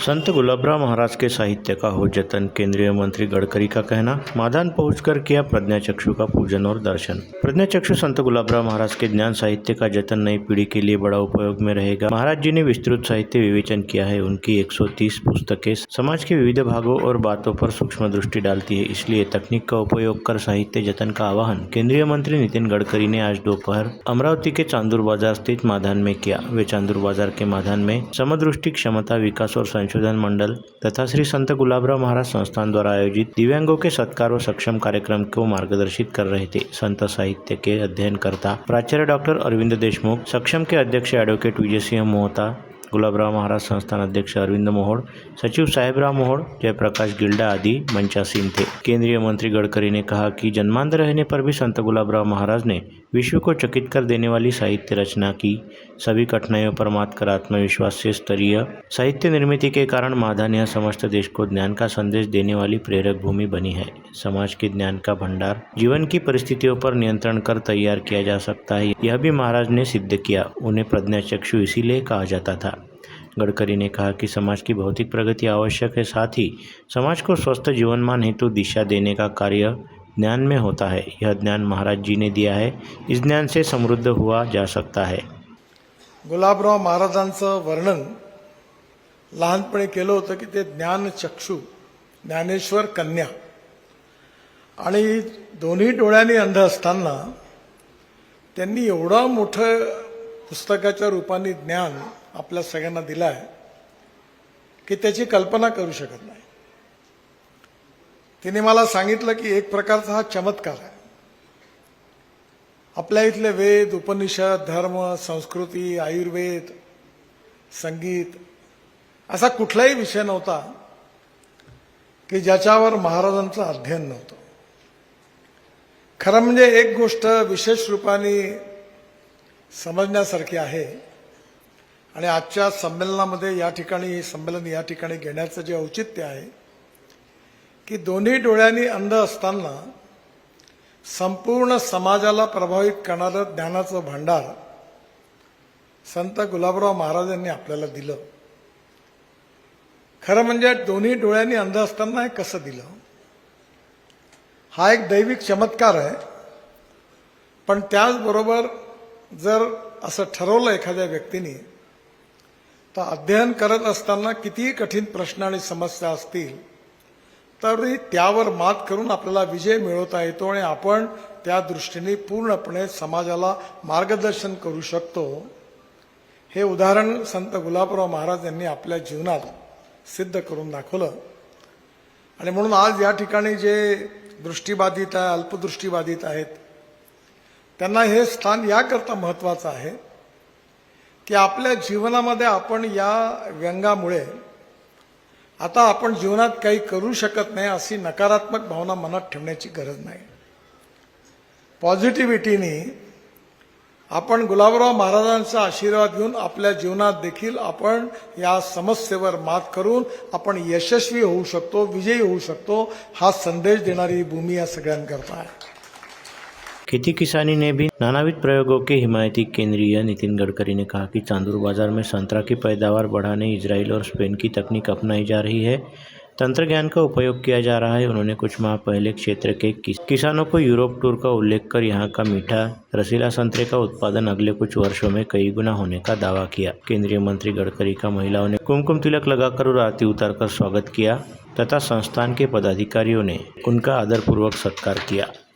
संत गुलाबराव महाराज के साहित्य का हो जतन, केंद्रीय मंत्री गडकरी का कहना। मादान पहुंचकर किया प्रज्ञाचक्षु का पूजन और दर्शन। प्रज्ञाचक्षु संत गुलाबराव महाराज के ज्ञान साहित्य का जतन नई पीढ़ी के लिए बड़ा उपयोग में रहेगा। महाराज जी ने विस्तृत साहित्य विवेचन किया है। उनकी 130 पुस्तकें समाज के विविध भागों और बातों पर सूक्ष्म दृष्टि डालती है। इसलिए तकनीक का उपयोग कर साहित्य जतन का आह्वान केंद्रीय मंत्री नितिन गडकरी ने आज दोपहर अमरावती के चांदूर बाजार स्थित मादान में किया। वे चांदूर बाजार के मादान में समदृष्टि क्षमता विकास और संशोधन मंडल तथा श्री संत गुलाबराव महाराज संस्थान द्वारा आयोजित दिव्यांगों के सत्कार व सक्षम कार्यक्रम को मार्गदर्शित कर रहे थे। संत साहित्य के अध्ययनकर्ता प्राचार्य डॉक्टर अरविंद देशमुख, सक्षम के अध्यक्ष एडवोकेट विजय सिंह मोहता, गुलाबराव महाराज संस्थान अध्यक्ष अरविंद मोहोड़, सचिव साहेबराव मोहोड़, जयप्रकाश गिल्डा आदि मंचासीन थे। केंद्रीय मंत्री गडकरी ने कहा कि जन्मांध रहने पर भी संत गुलाबराव महाराज ने विश्व को चकित कर देने वाली साहित्य रचना की। सभी कठिनाइयों पर मात कर आत्मविश्वास से स्तरीय साहित्य निर्मिति के कारण मादान यह समस्त देश को ज्ञान का संदेश देने वाली प्रेरक भूमि बनी है। समाज के ज्ञान का भंडार जीवन की परिस्थितियों पर नियंत्रण कर तैयार किया जा सकता है, यह भी महाराज ने सिद्ध किया। उन्हें प्रज्ञाचक्षु इसीलिए कहा जाता था। गडकरी ने कहा कि समाज की भौतिक प्रगति आवश्यक है, साथ ही समाज को स्वस्थ जीवनमान हेतु दिशा देने का कार्य ज्ञान में होता है। यह ज्ञान महाराज जी ने दिया है। इस ज्ञान से समृद्ध हुआ जा सकता है। गुलाबराव महाराजांचं वर्णन लहानपणी केलं होतं की ते ज्ञानचक्षु, ज्ञानेश्वर कन्या, आणि दोन्ही डोळ्यांनी अंध असताना त्यांनी एवढं मोठं पुस्तकाच्या रूपाने ज्ञान आपल्या सगळ्यांना दिलं आहे की त्याची कल्पना करू शकत नाही। तिने मला सांगितलं की एक प्रकारचा हा चमत्कार आहे। आपल्या इथले वेद, उपनिषद, धर्म, संस्कृती, आयुर्वेद, संगीत असा कुठलाही विषय नव्हता की ज्याच्यावर महाराजांचं अध्ययन नव्हतं। खरं म्हणजे एक गोष्ट विशेष रूपाने समजण्यासारखी आहे आणि आजच्या संमेलनामध्ये या ठिकाणी घेण्याचं जे औचित्य आहे की दोन्ही डोळ्यांनी अंध असताना संपूर्ण समाजाला प्रभावित करणारं ज्ञानाचं भांडार संत गुलाबराव महाराजांनी आपल्याला दिलं। खरं म्हणजे दोन्ही डोळ्यांनी अंध असताना हे कसं दिलं, हा एक दैविक चमत्कार आहे। पण त्याचबरोबर जर असं ठरवलं एखाद्या व्यक्तीने तर अध्ययन करत असताना कितीही कठीण प्रश्न आणि समस्या असतील तरी त्यावर मात करून आपल्याला विजय मिळवता येतो आणि आपण त्या दृष्टीने पूर्णपणे समाजाला मार्गदर्शन करू शकतो। हे उदाहरण संत गुलाबराव महाराज यांनी आपल्या जीवनात सिद्ध करून दाखवलं। आणि म्हणून आज या ठिकाणी जे दृष्टिबाधित आहे, अल्पदृष्टिबाधित आहेत, त्यांना हे स्थान याकरता महत्त्वाचं आहे की आपल्या जीवनामध्ये आपण या व्यंगामुळे आता आपण जीवनात काही करू शकत नाही अशी नकारात्मक भावना मनात ठेवण्याची गरज नाही। पॉझिटिव्हिटीने आपण गुलाबराव महाराजांचा आशीर्वाद घेऊन आपल्या जीवनात देखील आपण या समस्येवर मात करून आपण यशस्वी होऊ शकतो, विजयी होऊ शकतो, हा संदेश देणारी भूमी या सगळ्यांकरता आहे। खेती किसानी ने भी नानाविध प्रयोगों के हिमायती केंद्रीय नितिन गडकरी ने कहा कि चांदूर बाजार में संतरा की पैदावार बढ़ाने इजराइल और स्पेन की तकनीक अपनाई जा रही है। तंत्र ज्ञान का उपयोग किया जा रहा है। उन्होंने कुछ माह पहले क्षेत्र के किसानों को यूरोप टूर का उल्लेख कर यहाँ का मीठा रसीला संतरे का उत्पादन अगले कुछ वर्षों में कई गुना होने का दावा किया। केंद्रीय मंत्री गडकरी का महिलाओं ने कुमकुम तिलक लगाकर और आरती उतारकर स्वागत किया तथा संस्थान के पदाधिकारियों ने उनका आदरपूर्वक सत्कार किया।